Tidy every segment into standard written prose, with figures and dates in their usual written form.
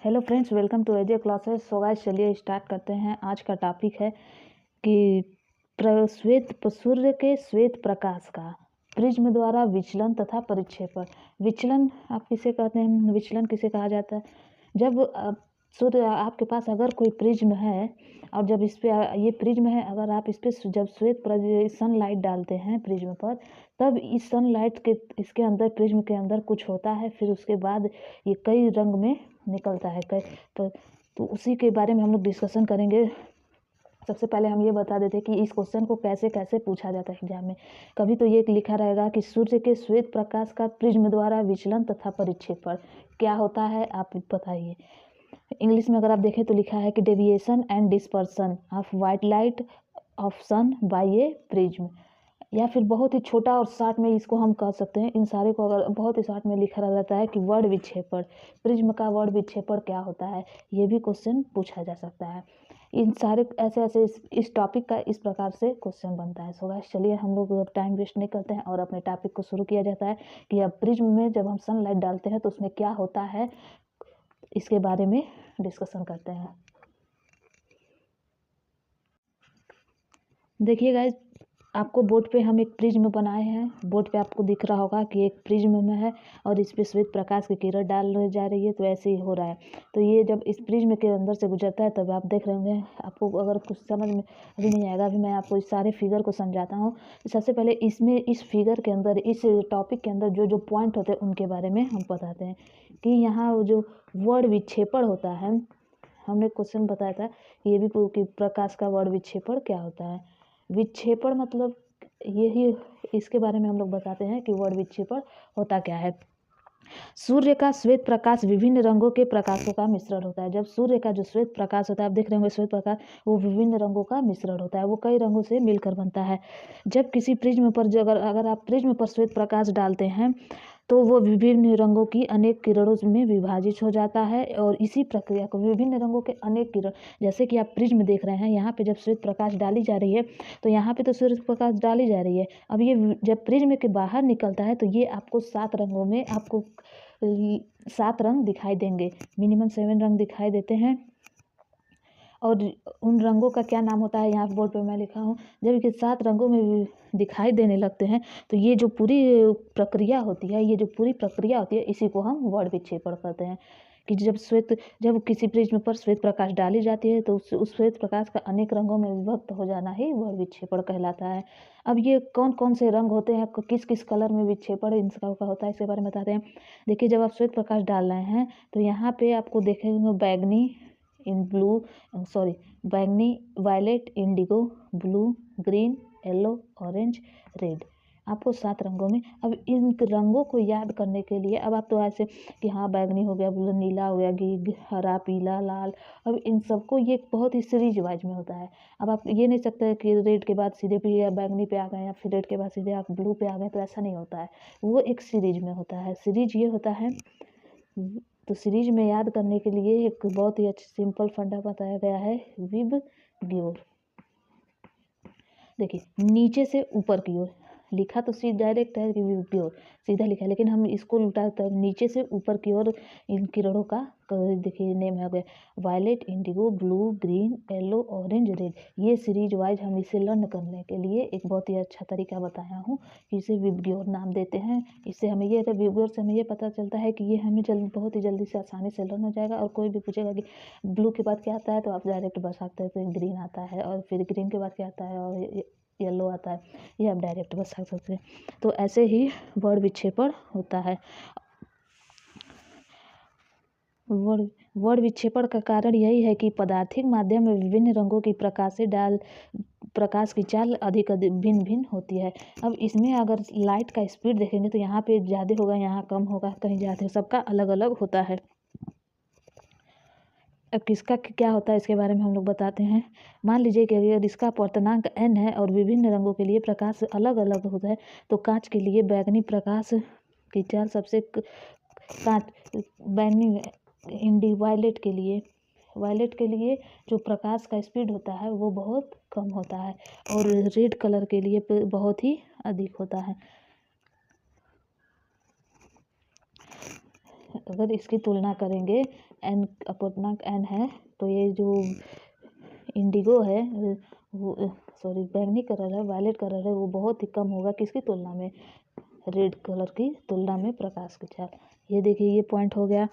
Hello friends, welcome to AJ classes. So guys, चलिए start करते हैं। आज का टॉपिक है कि सूर्य के श्वेत प्रकाश का प्रिज्म द्वारा विचलन तथा परिक्षेपण। विचलन आप किसे कहते हैं? विचलन किसे कहा जाता है? जब सूर्य आपके पास अगर कोई प्रिज्म है और जब इस पे ये प्रिज्म है, अगर आप इस पे जब सनलाइट डालते हैं प्रिज्म पर, तब इस सनलाइट के इसके अंदर प्रिज्म के अंदर कुछ होता है। फिर उसके बाद ये कई रंग में निकलता है। तो उसी के बारे में हम लोग डिस्कशन करेंगे। सबसे पहले हम ये बता देते हैं कि इस क्वेश्चन को कैसे कैसे पूछा जाता है एग्जाम में। कभी तो ये लिखा रहेगा कि सूर्य के श्वेत प्रकाश का प्रिज्म द्वारा विचलन तथा परिक्षेपण क्या होता है, आप बताइए। इंग्लिश में अगर आप देखें तो लिखा है कि deviation and dispersion of white light of sun by a prism. या फिर बहुत ही छोटा और शॉर्ट में इसको हम कह सकते हैं। इन सारे को अगर बहुत ही शॉर्ट में लिखा रहता है कि वर्ण विक्षेपण, प्रिज्म का वर्ण विक्षेपण क्या होता है, ये भी क्वेश्चन पूछा जा सकता है। इन सारे ऐसे ऐसे इस टॉपिक का इस प्रकार से क्वेश्चन बनता है। सो गाइस, चलिए हम लोग टाइम वेस्ट नहीं करते हैं और अपने टॉपिक को शुरू किया जाता है कि अब प्रिज्म में जब हम सनलाइट डालते हैं तो उसमें क्या होता है, इसके बारे में डिस्कशन करते हैं। देखिए गाइस, आपको बोर्ड पे हम एक प्रिज्म बनाए हैं। बोर्ड पे आपको दिख रहा होगा कि एक प्रिज्म में है और इस पे श्वेत प्रकाश की किरण डाल जा रही है। तो ऐसे ही हो रहा है। तो ये जब इस प्रिज्म के अंदर से गुजरता है तब आप देख रहे होंगे। आपको अगर कुछ समझ में अभी नहीं आएगा, अभी मैं आपको इस सारे फिगर को समझाता हूँ। सबसे पहले इसमें इस फिगर के अंदर, इस टॉपिक के अंदर जो जो पॉइंट होते हैं उनके बारे में हम बताते हैं कि यहाँ जो वर्ण विक्षेपण होता है, हमने क्वेश्चन बताया था ये भी कि प्रकाश का वर्ण विक्षेपण क्या होता है। विक्षेपण मतलब यही, इसके बारे में हम लोग बताते हैं कि वर्ण विक्षेपण होता क्या है। सूर्य का श्वेत प्रकाश विभिन्न रंगों के प्रकाशों का मिश्रण होता है। जब सूर्य का जो श्वेत प्रकाश होता है, आप देख रहे होंगे श्वेत प्रकाश, वो विभिन्न रंगों का मिश्रण होता है। वो कई रंगों से मिलकर बनता है। जब किसी प्रिज्म पर जो अगर आप प्रिज्म पर श्वेत प्रकाश डालते हैं तो वो विभिन्न रंगों की अनेक किरणों में विभाजित हो जाता है। और इसी प्रक्रिया को विभिन्न रंगों के अनेक किरण, जैसे कि आप प्रिज्म देख रहे हैं, यहाँ पे जब श्वेत प्रकाश डाली जा रही है तो यहाँ पे तो सूर्य प्रकाश डाली जा रही है। अब ये जब प्रिज्म के बाहर निकलता है तो ये आपको 7 रंगों में, आपको 7 रंग दिखाई देंगे। मिनिमम 7 रंग दिखाई देते हैं। और उन रंगों का क्या नाम होता है, यहाँ बोर्ड पे मैं लिखा हूँ। जब ये 7 रंगों में दिखाई देने लगते हैं तो ये जो पूरी प्रक्रिया होती है, इसी को हम वर्ण विक्षेपण कहते हैं। कि जब किसी प्रिज्म पर श्वेत प्रकाश डाली जाती है तो उस श्वेत प्रकाश का अनेक रंगों में विभक्त हो जाना ही वर्ण विक्षेपण कहलाता है। अब ये कौन कौन से रंग होते हैं, किस किस कलर में विक्षेपण इनका होता है, इसके बारे में बताते हैं। देखिए, जब आप श्वेत प्रकाश डाल रहे हैं तो यहाँ पे आपको देखेंगे बैंगनी, violet, indigo, blue, green, yellow, orange, red. आपको 7 रंगों में। अब इन रंगों को याद करने के लिए, अब आप तो ऐसे कि हाँ बैगनी हो गया, ब्लू, नीला हो गया, हरा, पीला, लाल। अब इन सबको ये बहुत ही सीरीज वाइज में होता है। अब आप ये नहीं सकते कि रेड के बाद सीधे पीला बैगनी पे आ गए या फिर रेड के बाद सीधे आप ब्लू पे आ गए, तो ऐसा नहीं होता है। वो एक सीरीज में होता है। सीरीज ये होता है। तो सीरीज में याद करने के लिए एक बहुत ही अच्छा सिंपल फंडा बताया गया है, विब ग्योर। देखिए, नीचे से ऊपर की ओर लिखा तो डायरेक्ट है कि विब ग्योर, सीधा लिखा है, लेकिन हम इसको उल्टा नीचे से ऊपर की ओर इन किरणों का देखिए नेम है गया violet, indigo, blue, green, yellow, orange, red. ये सीरीज वाइज हम इसे लर्न करने के लिए एक बहुत ही अच्छा तरीका बताया हूँ कि इसे विबग्योर नाम देते हैं। इससे हमें ये विबग्योर से हमें ये पता चलता है कि ये हमें बहुत ही जल्दी से आसानी से लर्न हो जाएगा। और कोई भी पूछेगा कि ब्लू के बाद क्या आता है तो आप डायरेक्ट बता सकते हैं तो ग्रीन आता है, और फिर ग्रीन के बाद क्या आता है और येलो आता है, ये आप डायरेक्ट बता सकते हैं। तो ऐसे ही वर्ण विक्षेपण होता है। वर्ण विक्षेपण का कारण यही है कि पदार्थिक माध्यम में विभिन्न रंगों की प्रकाश की चाल अधिक भिन्न भिन्न होती है। अब इसमें अगर लाइट का स्पीड देखेंगे तो यहाँ पे ज़्यादा होगा, यहाँ कम होगा, कहीं ज़्यादा, सबका अलग अलग होता है। अब किसका क्या होता है इसके बारे में हम लोग बताते हैं। मान लीजिए कि अगर इसका अपवर्तनांक n है और विभिन्न रंगों के लिए प्रकाश अलग अलग होता है, तो कांच के लिए बैगनी प्रकाश की चाल सबसे बैगनी वायलेट के लिए जो प्रकाश का स्पीड होता है वो बहुत कम होता है, और रेड कलर के लिए बहुत ही अधिक होता है। अगर इसकी तुलना करेंगे एन अपूर्णांक एन है, तो ये जो इंडिगो है वो सॉरी बैंगनी कलर है, वायलेट कलर है, वो बहुत ही कम होगा किसकी तुलना में, रेड कलर की तुलना में प्रकाश की चाल। ये देखिए ये पॉइंट हो गया।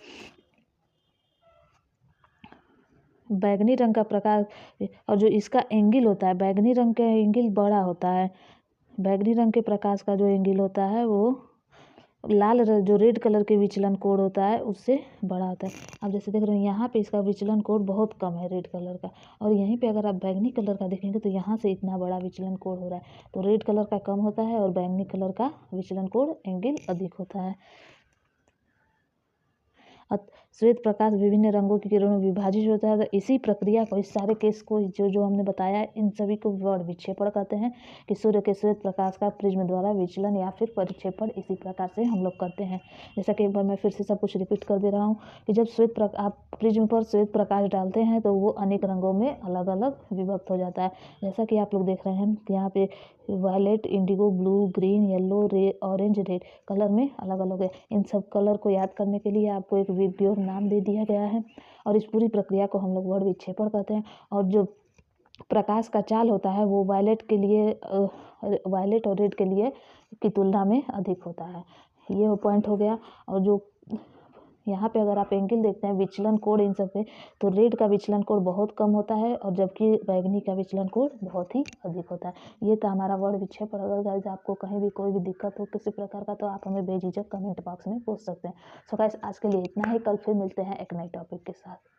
बैगनी रंग का प्रकाश और जो इसका एंगल होता है, बैगनी रंग का एंगल बड़ा होता है। बैगनी रंग के प्रकाश का जो एंगल होता है वो जो रेड कलर के विचलन कोण होता है उससे बड़ा होता है। आप जैसे देख रहे हैं यहाँ पे इसका विचलन कोण बहुत कम है रेड कलर का, और यहीं पे अगर आप बैंगनी कलर का देखेंगे तो यहाँ से इतना बड़ा विचलन कोण हो रहा है। तो रेड कलर का कम होता है और बैंगनी कलर का विचलन कोण एंगल अधिक होता है। श्वेत प्रकाश विभिन्न रंगों की किरणों में विभाजित होता है। तो इसी प्रक्रिया को, इस सारे केस को जो हमने बताया, इन सभी को वर्ण विक्षेपण कहते हैं कि सूर्य के श्वेत प्रकाश का प्रिज्म द्वारा विचलन या फिर परिक्षेपण इसी प्रकार से हम लोग करते हैं। जैसा कि एक बार मैं फिर से सब कुछ रिपीट कर दे रहा हूँ कि जब आप प्रिज्म पर श्वेत प्रकाश डालते हैं तो वो अनेक रंगों में अलग अलग विभक्त हो जाता है। जैसा कि आप लोग देख रहे हैं कि यहाँ पे violet, indigo, blue, green, yellow, orange, red colour में अलग अलग है। इन सब कलर को याद करने के लिए आपको एक विप्योर नाम दे दिया गया है, और इस पूरी प्रक्रिया को हम लोग वर्ण विक्षेपण कहते हैं। और जो प्रकाश का चाल होता है वो वायलेट और रेड के लिए की तुलना में अधिक होता है। ये वो पॉइंट हो गया। और जो यहाँ पे अगर आप एंगल देखते हैं विचलन कोण इन सब पे, तो रेड का विचलन कोण बहुत कम होता है और जबकि बैगनी का विचलन कोण बहुत ही अधिक होता है। ये था हमारा वर्ण विक्षेपण। अगर गाइस आपको कहीं भी कोई भी दिक्कत हो किसी प्रकार का तो आप हमें बेझिझक कमेंट बॉक्स में पूछ सकते हैं। सो गाइस आज के लिए इतना ही, कल फिर मिलते हैं एक नए टॉपिक के साथ।